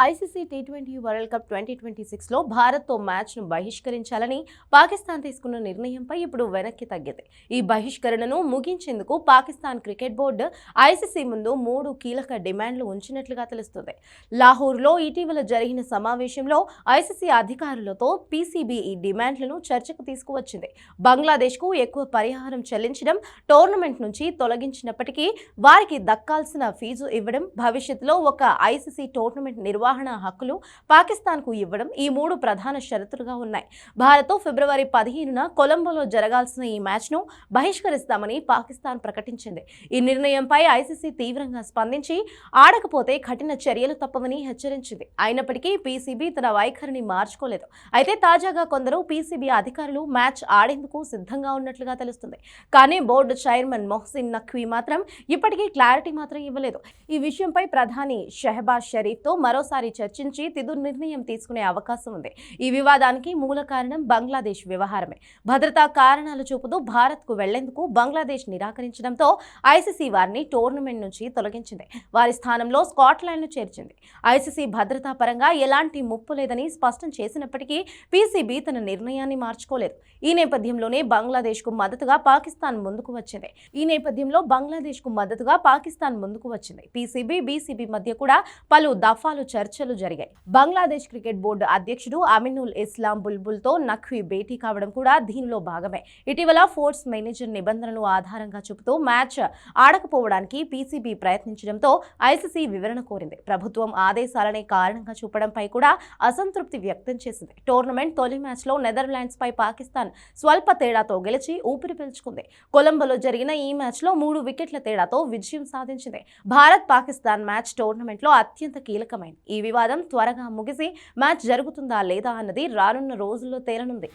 ICC T20 world cup 2026లో భారత్తో మ్యాచ్ను బహిష్కరించాలని పాకిస్తాన్ తీసుకున్న నిర్ణయంపై ఇప్పుడు వెనక్కి తగ్గింది. ఈ బహిష్కరణను ముగించేందుకు పాకిస్తాన్ క్రికెట్ బోర్డు ఐసీసీ ముందు 3 కీలక డిమాండ్లు ఉంచినట్లుగా తెలుస్తుంది. లాహోర్లో ఇటీవల జరిగిన సమావేశంలో ఐసీసీ అధికారులతో పీసీబీ ఈ డిమాండ్లను చర్చకు తీసుకువచ్చింది. బంగ్లాదేశ్కు ఎక్కువ పరిహారం చెల్లించడం, టోర్నమెంట్ నుంచి తొలగించినప్పటికీ వారికి దక్కాల్సిన ఫీజు ఇవ్వడం, భవిష్యత్తులో ఒక ఐసీసీ టోర్నమెంట్ నిర్వహణ హక్కులు పాకిస్తాన్కు ఇవ్వడం ఈ 3 ప్రధాన షరతులుగా ఉన్నాయి. భారత్తో ఫిబ్రవరి 15న కొలంబోలో జరగాల్సిన ఈ మ్యాచ్ను బహిష్కరిస్తామని పాకిస్తాన్ ప్రకటించింది. ఈ నిర్ణయంపై ఐసీసీ తీవ్రంగా స్పందించి ఆడకపోతే కఠిన చర్యలు తప్పవని హెచ్చరించింది. అయినప్పటికీ పీసీబీ తన వైఖరిని మార్చుకోలేదు. అయితే తాజాగా కొందరు పీసీబీ అధికారులు మ్యాచ్ ఆడేందుకు సిద్ధంగా ఉన్నట్లుగా తెలుస్తుంది. కానీ బోర్డు చైర్మన్ మొహసిన్ నఖ్వీ మాత్రం ఇప్పటికీ క్లారిటీ మాత్రం ఇవ్వలేదు. ఈ విషయంపై ప్రధాని షెహబాజ్ షరీఫ్తో మరోసారి చర్చించి తుది నిర్ణయం తీసుకునే అవకాశం ఉంది. ఈ వివాదానికి మూల కారణం బంగ్లాదేశ్ వ్యవహారమే. భద్రతా కారణాలు చూపుతూ భారత్కు వెళ్లేందుకు బంగ్లాదేశ్ నిరాకరించడంతో ఐసీసీ వారిని టోర్నమెంట్ నుంచి తొలగించింది. వారి స్థానంలో స్కాట్లాండ్ను చేర్చింది. ఐసీసీ భద్రతా పరంగా ఎలాంటి ముప్పు లేదని స్పష్టం చేసినప్పటికీ పీసీబీ తన నిర్ణయాన్ని మార్చుకోలేదు. ఈ నేపథ్యంలోనే బంగ్లాదేశ్కు మద్దతుగా పాకిస్తాన్ ముందుకు వచ్చింది. పీసీబీ, బీసీబీ మధ్య కూడా పలు దఫాలు చర్చలు జరిగాయి. బంగ్లాదేశ్ క్రికెట్ బోర్డు అధ్యక్షుడు అమినుల్ ఇస్లాం బుల్బుల్తో నఖ్వీ భేటీ కావడం కూడా దీనిలో భాగమే. ఇటీవల ఫోర్స్ మేనేజర్ నిబంధనలు ఆధారంగా చూపుతూ మ్యాచ్ ఆడకపోవడానికి పీసీబీ ప్రయత్నించడంతో ఐసీసీ వివరణ కోరింది. ప్రభుత్వం ఆదేశాలనే కారణంగా చూపడంపై కూడా అసంతృప్తి వ్యక్తం చేసింది. టోర్నమెంట్ తొలి మ్యాచ్లో నెదర్లాండ్స్ పై పాకిస్తాన్ స్వల్ప తేడాతో గెలిచి ఊపిరి పీల్చుకుంది. కొలంబోలో జరిగిన ఈ మ్యాచ్లో 3 వికెట్ల తేడాతో విజయం సాధించింది. భారత్ పాకిస్తాన్ మ్యాచ్ టోర్నమెంట్లో అత్యంత కీలకమైంది. ఈ వివాదం త్వరగా ముగిసి మ్యాచ్ జరుగుతుందా లేదా అన్నది రానున్న రోజుల్లో తేలనుంది.